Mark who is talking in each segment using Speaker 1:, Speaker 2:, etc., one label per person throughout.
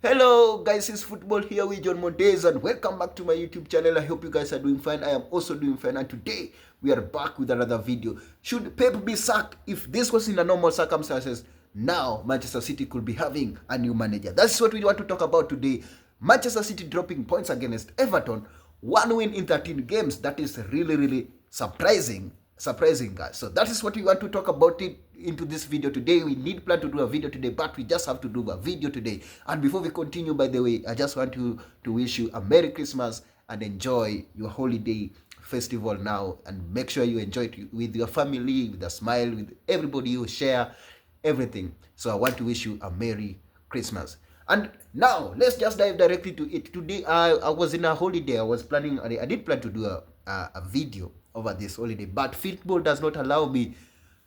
Speaker 1: Hello guys, it's Football here with John Montes and welcome back to my YouTube channel. I hope you guys are doing fine. I am also doing fine, and today we are back with another video. Should Pep be sacked? If this was in a normal circumstances, now Manchester City could be having a new manager. That's what we want to talk about today. Manchester City dropping points against Everton, one win in 13 games. That is really surprising, guys. So that is what we want to talk about it into this video today. We need plan to do a video today, but we just have to do a video today. And before we continue, by the way, I just want to wish you a Merry Christmas and enjoy your holiday festival now, and make sure you enjoy it with your family, with a smile, with everybody you share everything. So I want to wish you a Merry Christmas. And now let's just dive directly to it. Today I was in a holiday. I did plan to do a video over this holiday, but football does not allow me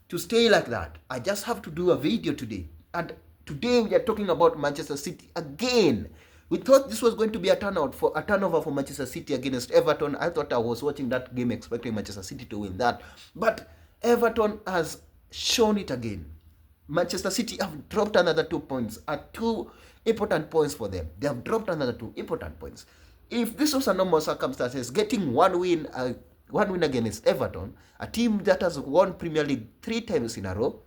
Speaker 1: to stay like that. I just have to do a video today. And today we are talking about Manchester City again. We thought this was going to be a turnover for Manchester City against Everton. I thought I was watching that game expecting Manchester City to win that. But Everton has shown it again. Manchester City have dropped another 2 points, at two important points for them. They have dropped another 2 important points. If this was a normal circumstances, getting one win against Everton, a team that has won Premier League 3 times in a row,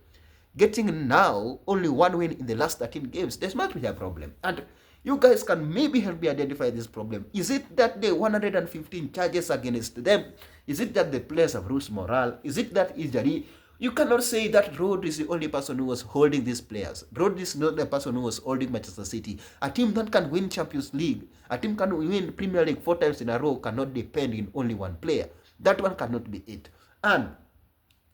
Speaker 1: getting now only one win in the last 13 games, there must be a problem. And you guys can maybe help me identify this problem. Is it that the 115 charges against them? Is it that the players have lost morale? Is it that injury? You cannot say that Rod is the only person who was holding these players. Rod is not the person who was holding Manchester City. A team that can win Champions League, a team can win Premier League 4 times in a row cannot depend in only one player. That one cannot be it. And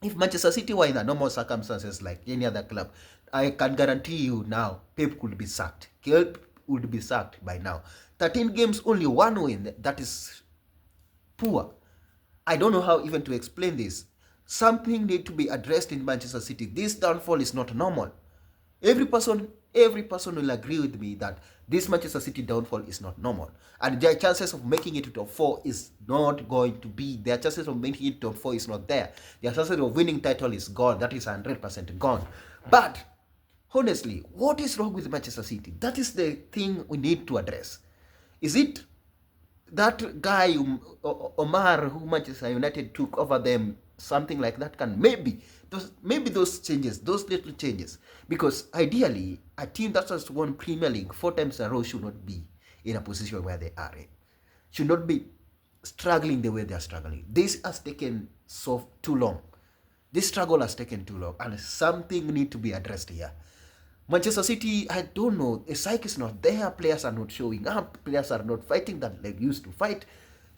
Speaker 1: if Manchester City were in a normal circumstances like any other club, I can guarantee you now, Pep could be sacked. Pep would be sacked by now. 13 games, only one win. That is poor. I don't know how even to explain this. Something need to be addressed in Manchester City. This downfall is not normal. Every person will agree with me that this Manchester City downfall is not normal, and their chances of making it to top 4 is not going to be. Their chances of making it to top 4 is not there. Their chances of winning title is gone. That is 100% gone. But honestly, what is wrong with Manchester City? That is the thing we need to address. Is it that guy Omar, who Manchester United took over them, something like that? Can maybe those changes, those little changes, because ideally a team that has won Premier League 4 times in a row should not be in a position where they are in, should not be struggling the way they are struggling. This has taken so too long. This struggle has taken too long, and something need to be addressed here. Manchester City, I don't know, the psyche is not there, players are not showing up, players are not fighting that they used to fight.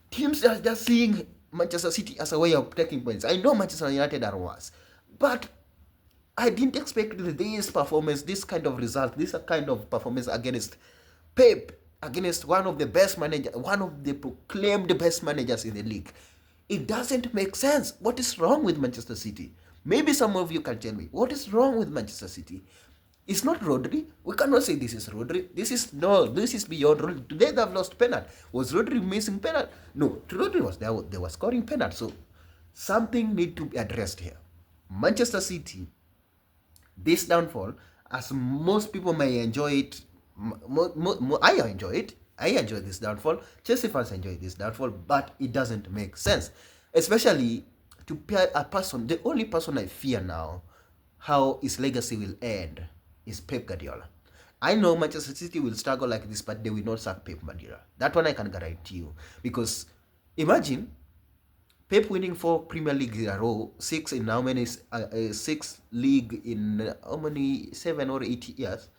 Speaker 1: Teams are just seeing Manchester City as a way of taking points. I know Manchester United are worse, but I didn't expect this performance, this kind of result, this kind of performance against Pep, against one of the best managers, one of the proclaimed best managers in the league. It doesn't make sense. What is wrong with Manchester City? Maybe some of you can tell me, what is wrong with Manchester City? It's not Rodri. We cannot say this is Rodri. This is beyond Rodri. Today they have lost penalty. Was Rodri missing penalty? No, Rodri was there. They were scoring penalty. So something need to be addressed here. Manchester City, this downfall, as most people may enjoy it, I enjoy it. I enjoy this downfall. Chelsea fans enjoy this downfall, but it doesn't make sense. Especially to pair a person, the only person I fear now, how his legacy will end, is Pep Guardiola. I know Manchester City will struggle like this, but they will not sack Pep Guardiola. That one I can guarantee you. Because imagine Pep winning 4 Premier League in a row, 6 in how many, 6 league in how many, 7 or 8 years,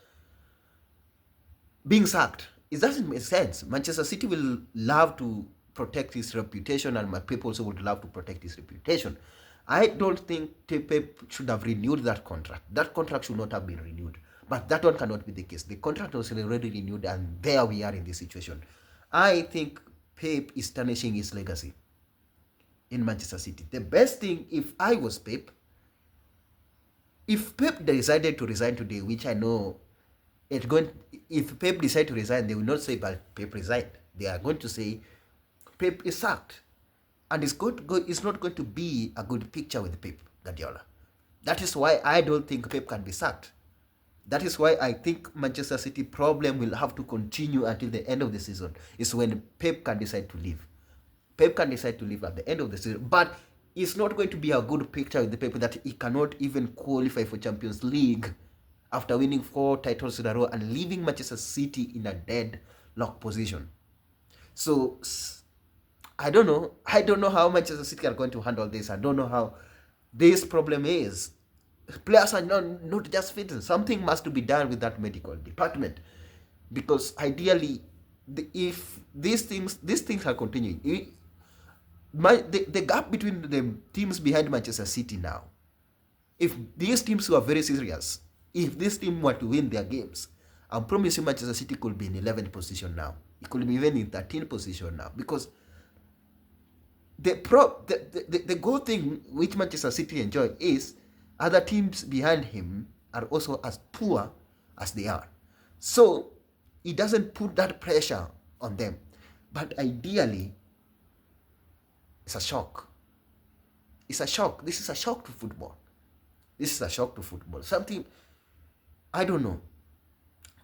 Speaker 1: being sacked. It doesn't make sense. Manchester City will love to protect his reputation, and my Pep also would love to protect his reputation. I don't think Pep should have renewed that contract. That contract should not have been renewed. But that one cannot be the case. The contract was already renewed, and there we are in this situation. I think Pep is tarnishing his legacy in Manchester City. The best thing, if I was Pep, if Pep decided to resign today, which I know if Pep decide to resign, they will not say, but Pep resigned. They are going to say, Pep is sacked. And it's not going to be a good picture with Pep Guardiola. That is why I don't think Pep can be sacked. That is why I think Manchester City problem will have to continue until the end of the season. Is when Pep can decide to leave. Pep can decide to leave at the end of the season, but it's not going to be a good picture with the Pep that he cannot even qualify for Champions League after winning 4 titles in a row and leaving Manchester City in a deadlock position. So I don't know. I don't know how Manchester City are going to handle this. I don't know how this problem is. Players are not just fit. Something must be done with that medical department, because ideally, if these things are continuing, the gap between the teams behind Manchester City now, if these teams were very serious, if this team were to win their games, I'm promising Manchester City could be in 11th position now. It could be even in 13th position now, because the good thing which Manchester City enjoy is other teams behind him are also as poor as they are. So it doesn't put that pressure on them. But ideally, it's a shock. It's a shock. This is a shock to football. This is a shock to football. Something, I don't know.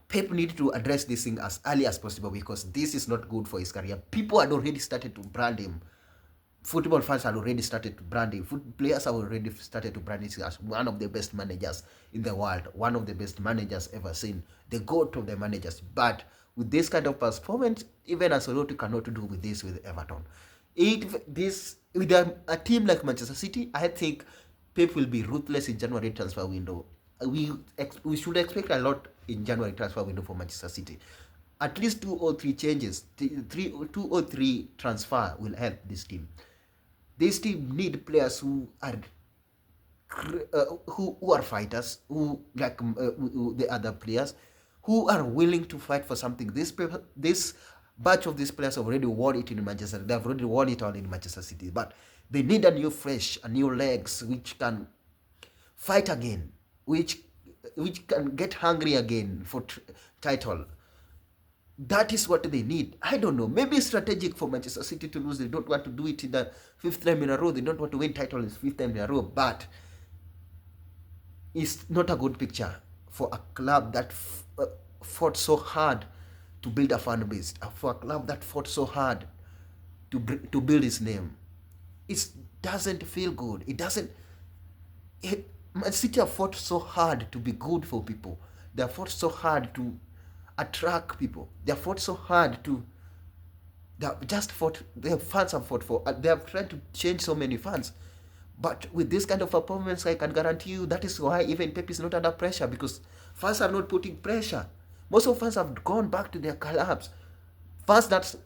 Speaker 1: Pep needs to address this thing as early as possible, because this is not good for his career. People had already started to brand him. Football fans had already started to brand him. Players have already started to brand him as one of the best managers in the world, one of the best managers ever seen, the GOAT of the managers. But with this kind of performance, even Ancelotti cannot do with this with Everton. With a team like Manchester City, I think Pep will be ruthless in January transfer window. We should expect a lot in January transfer window for Manchester City. At least 2 or 3 changes, 2 or 3 transfer will help this team. This team need players who are fighters, who like the other players, who are willing to fight for something. This batch of these players have already won it in Manchester. They have already won it all in Manchester City, but they need a new legs which can fight again, which can get hungry again for title. That is what they need. I don't know. Maybe it's strategic for Manchester City to lose. They don't want to do it in the 5th time in a row. They don't want to win titles 5th time in a row. But it's not a good picture for a club that fought so hard to build a fan base. For a club that fought so hard to build its name. It doesn't feel good. Man City have fought so hard to be good for people. They have fought so hard to attract people. They have fought so hard to. The fans have fought for. They have tried to change so many fans, but with this kind of performance, I can guarantee you that is why even Pep is not under pressure, because fans are not putting pressure. Most of fans have gone back to their clubs. Plastic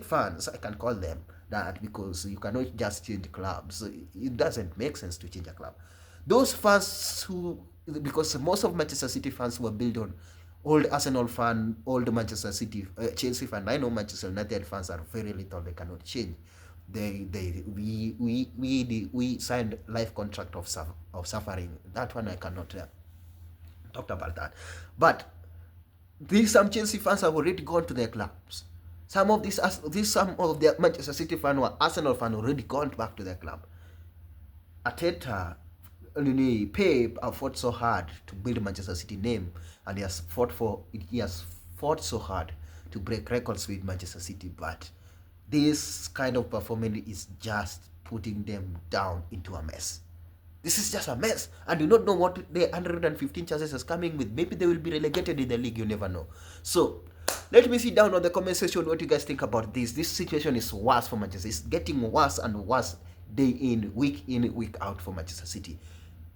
Speaker 1: fans, I can call them that, because you cannot just change clubs. It doesn't make sense to change a club. Those fans because most of Manchester City fans were built on old Arsenal fan, old Manchester City, Chelsea fan. I know Manchester United fans are very little. They cannot change. We signed life contract of suffering. That one I cannot talk about that. But some Chelsea fans have already gone to their clubs. Some of the Manchester City fans or Arsenal fans already gone back to their club. Arteta, Pep have fought so hard to build Manchester City name, and he has fought so hard to break records with Manchester City, but this kind of performance is just putting them down into a mess. This is just a mess, and you don't know what the 115 chances is coming with. Maybe they will be relegated in the league, you never know. So let me see down on the comment section what you guys think about this. This situation is worse for Manchester. It's getting worse and worse day in, week out for Manchester City.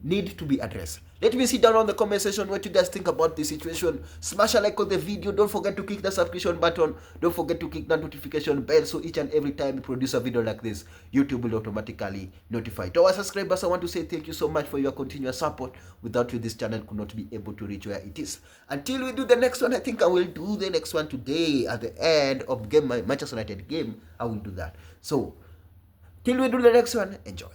Speaker 1: Need to be addressed. Let me see down on the comment section what you guys think about this situation. Smash a like on the video. Don't forget to click the subscription button. Don't forget to click the notification bell, so each and every time we produce a video like this, YouTube will automatically notify. To our subscribers, I want to say thank you so much for your continuous support. Without you, this channel could not be able to reach where it is. Until we do the next one, I think I will do the next one today at the end of Manchester United game. I will do that. So till we do the next one, enjoy.